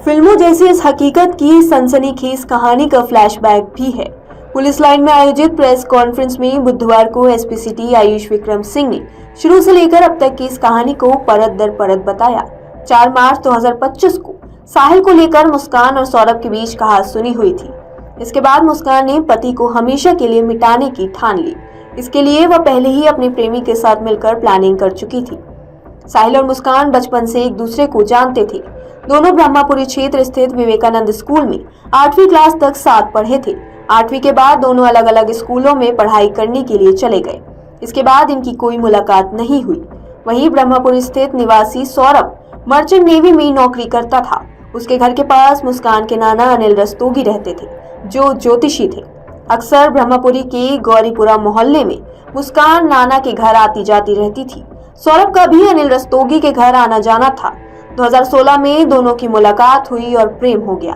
फिल्मों जैसी इस हकीकत की सनसनीखेज कहानी का फ्लैशबैक भी है। पुलिस लाइन में आयोजित प्रेस कॉन्फ्रेंस में बुधवार को एसपी सिटी आयुष विक्रम सिंह ने शुरू से लेकर अब तक की इस कहानी को परत दर परत बताया। 4 मार्च 2025 को साहिल को लेकर मुस्कान और सौरभ के बीच कहासुनी हुई थी। इसके बाद मुस्कान ने पति को हमेशा के लिए मिटाने की ठान ली। इसके लिए वह पहले ही अपने प्रेमी के साथ मिलकर प्लानिंग कर चुकी थी। साहिल और मुस्कान बचपन से एक दूसरे को जानते थे। दोनों ब्रह्मापुरी क्षेत्र स्थित विवेकानंद स्कूल में 8वीं क्लास तक साथ पढ़े थे। 8वीं के बाद दोनों अलग अलग स्कूलों में पढ़ाई करने के लिए चले गए। इसके बाद इनकी कोई मुलाकात नहीं हुई। वहीं ब्रह्मापुरी स्थित निवासी सौरभ मर्चेंट नेवी में नौकरी करता था। उसके घर के पास मुस्कान के नाना अनिल रस्तोगी रहते थे, जो ज्योतिषी थे। अक्सर ब्रह्मापुरी के गौरीपुरा मोहल्ले में मुस्कान नाना के घर आती जाती रहती थी। सौरभ का भी अनिल रस्तोगी के घर आना जाना था। 2016 में दोनों की मुलाकात हुई और प्रेम हो गया।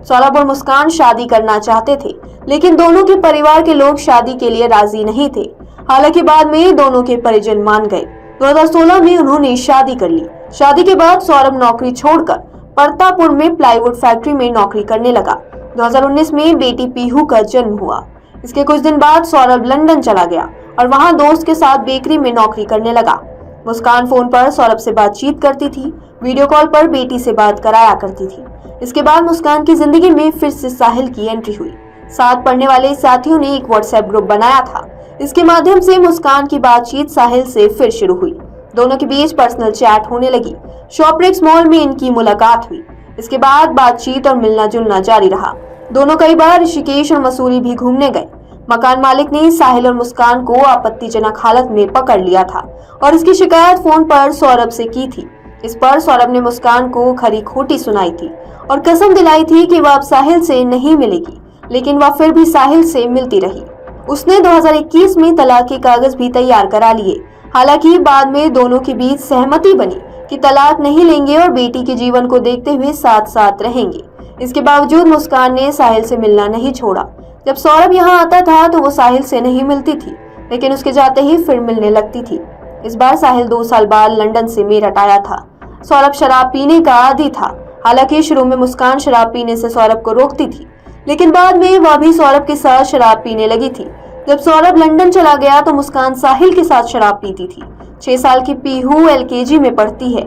सौरभ और मुस्कान शादी करना चाहते थे, लेकिन दोनों के परिवार के लोग शादी के लिए राजी नहीं थे। हालांकि बाद में दोनों के परिजन मान गए। 2016 में उन्होंने शादी कर ली। शादी के बाद सौरभ नौकरी छोड़कर परतापुर में प्लाईवुड फैक्ट्री में नौकरी करने लगा। 2019 में बेटी पीहू का जन्म हुआ। इसके कुछ दिन बाद सौरभ लंदन चला गया और वहां दोस्त के साथ बेकरी में नौकरी करने लगा। मुस्कान फोन पर सौरभ से बातचीत करती थी, वीडियो कॉल पर बेटी से बात कराया करती थी। इसके बाद मुस्कान की जिंदगी में फिर से साहिल की एंट्री हुई। साथ पढ़ने वाले साथियों ने एक व्हाट्सएप ग्रुप बनाया था। इसके माध्यम से मुस्कान की बातचीत साहिल से फिर शुरू हुई। दोनों के बीच पर्सनल चैट होने लगी। शॉपरेक्स मॉल में इनकी मुलाकात हुई। इसके बाद बातचीत और मिलना जुलना जारी रहा। दोनों कई बार ऋषिकेश और मसूरी भी घूमने गए। मकान मालिक ने साहिल और मुस्कान को आपत्तिजनक हालत में पकड़ लिया था और इसकी शिकायत फोन पर सौरभ से की थी। इस पर सौरभ ने मुस्कान को खरी खोटी सुनाई थी और कसम दिलाई थी कि वह अब साहिल से नहीं मिलेगी, लेकिन वह फिर भी साहिल से मिलती रही। उसने 2021 में तलाक के कागज भी तैयार करा लिए। हालांकि बाद में दोनों के बीच सहमति बनी कि तलाक नहीं लेंगे और बेटी के जीवन को देखते हुए साथ साथ रहेंगे। इसके बावजूद मुस्कान ने साहिल से मिलना नहीं छोड़ा। जब सौरभ यहाँ आता था तो वो साहिल से नहीं मिलती थी, लेकिन उसके जाते ही फिर मिलने लगती थी। इस बार साहिल 2 साल बाद लंदन से मेरठ आया था। सौरभ शराब पीने का आदी था। हालांकि शुरू में मुस्कान शराब पीने से सौरभ को रोकती थी, लेकिन बाद में वह भी सौरभ के साथ शराब पीने लगी थी। जब सौरभ लंदन चला गया तो मुस्कान साहिल के साथ शराब पीती थी। 6 साल की पीहू LKG में पढ़ती है।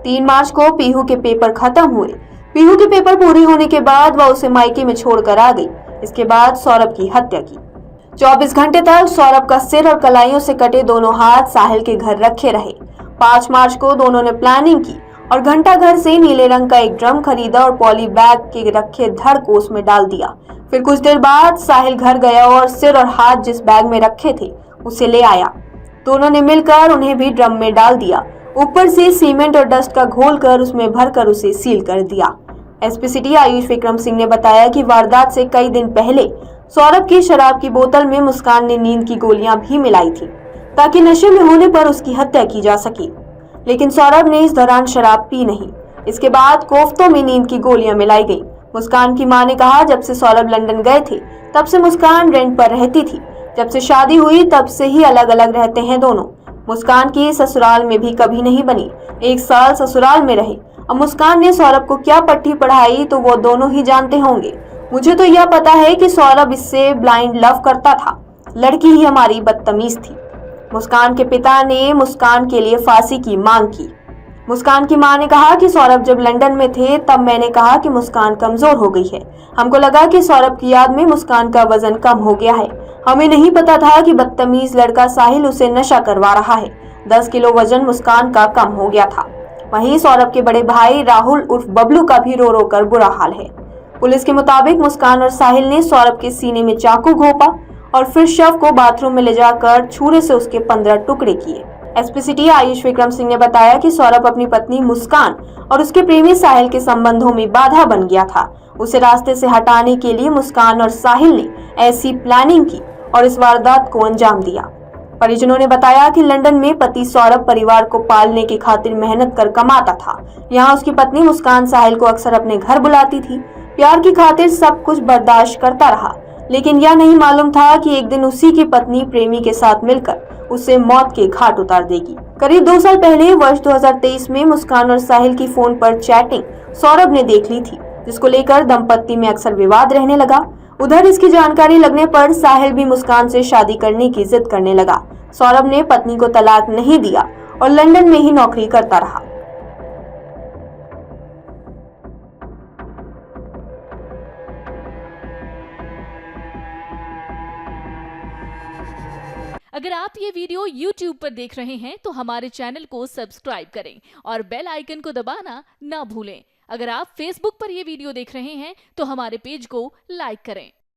3 मार्च को पीहू के पेपर खत्म हुए। पीहू के पेपर पूरे होने के बाद वह उसे मायके में छोड़कर आ गई। इसके बाद सौरभ की हत्या की। 24 घंटे तक सौरभ का सिर और कलाइयों से कटे दोनों हाथ साहिल के घर रखे रहे। 5 मार्च को दोनों ने प्लानिंग की और घंटा घर से नीले रंग का एक ड्रम खरीदा और पॉली बैग के रखे धड़ को उसमें डाल दिया। फिर कुछ देर बाद साहिल घर गया और सिर और हाथ जिस बैग में रखे थे उसे ले आया। दोनों ने मिलकर उन्हें भी ड्रम में डाल दिया। ऊपर से सीमेंट और डस्ट का घोल कर उसमें भरकर उसे सील कर दिया। एसपी सिटी आयुष विक्रम सिंह ने बताया कि वारदात से कई दिन पहले सौरभ की शराब की बोतल में मुस्कान ने नींद की गोलियां भी मिलाई थी, ताकि नशे में होने पर उसकी हत्या की जा सके। लेकिन सौरभ ने इस दौरान शराब पी नहीं। इसके बाद कोफ्तों में नींद की गोलियां मिलाई गई। मुस्कान की मां ने कहा, जब से सौरभ लंदन गए थे तब से मुस्कान रेंट पर रहती थी। जब से शादी हुई तब से ही अलग अलग रहते हैं दोनों। मुस्कान की ससुराल में भी कभी नहीं बनी। 1 साल ससुराल में रहे। अब मुस्कान ने सौरभ को क्या पट्टी पढ़ाई तो वो दोनों ही जानते होंगे। मुझे तो यह पता है कि सौरभ इससे ब्लाइंड लव करता था। लड़की ही हमारी बदतमीज थी। मुस्कान के पिता ने मुस्कान के लिए फांसी की मांग की। मुस्कान की मां ने कहा कि सौरभ जब लंदन में थे तब मैंने कहा कि मुस्कान कमजोर हो गई है। हमको लगा कि सौरभ की याद में मुस्कान का वजन कम हो गया है। हमें नहीं पता था कि बदतमीज लड़का साहिल उसे नशा करवा रहा है। 10 किलो वजन मुस्कान का कम हो गया था। वहीं सौरभ के बड़े भाई राहुल उर्फ बबलू का भी रो रो कर बुरा हाल है। पुलिस के मुताबिक मुस्कान और साहिल ने सौरभ के सीने में चाकू घोंपा और फिर शव को बाथरूम में ले जाकर छुरे से उसके 15 टुकड़े किए। एसपी सिटी आयुष विक्रम सिंह ने बताया कि सौरभ अपनी पत्नी मुस्कान और उसके प्रेमी साहिल के संबंधों में बाधा बन गया था। उसे रास्ते से हटाने के लिए मुस्कान और साहिल ने ऐसी प्लानिंग की और इस वारदात को अंजाम दिया। परिजनों ने बताया कि लंदन में पति सौरभ परिवार को पालने की खातिर मेहनत कर कमाता था। यहाँ उसकी पत्नी मुस्कान साहिल को अक्सर अपने घर बुलाती थी। प्यार की खातिर सब कुछ बर्दाश्त करता रहा, लेकिन यह नहीं मालूम था कि एक दिन उसी की पत्नी प्रेमी के साथ मिलकर उसे मौत के घाट उतार देगी। करीब 2 साल पहले वर्ष 2023 में मुस्कान और साहिल की फोन पर चैटिंग सौरभ ने देख ली थी, जिसको लेकर दंपत्ति में अक्सर विवाद रहने लगा। उधर इसकी जानकारी लगने पर साहिल भी मुस्कान से शादी करने की जिद करने लगा। सौरभ ने पत्नी को तलाक नहीं दिया और लंदन में ही नौकरी करता रहा। अगर आप ये वीडियो YouTube पर देख रहे हैं तो हमारे चैनल को सब्सक्राइब करें और बेल आइकन को दबाना ना भूलें। अगर आप Facebook पर ये वीडियो देख रहे हैं तो हमारे पेज को लाइक करें।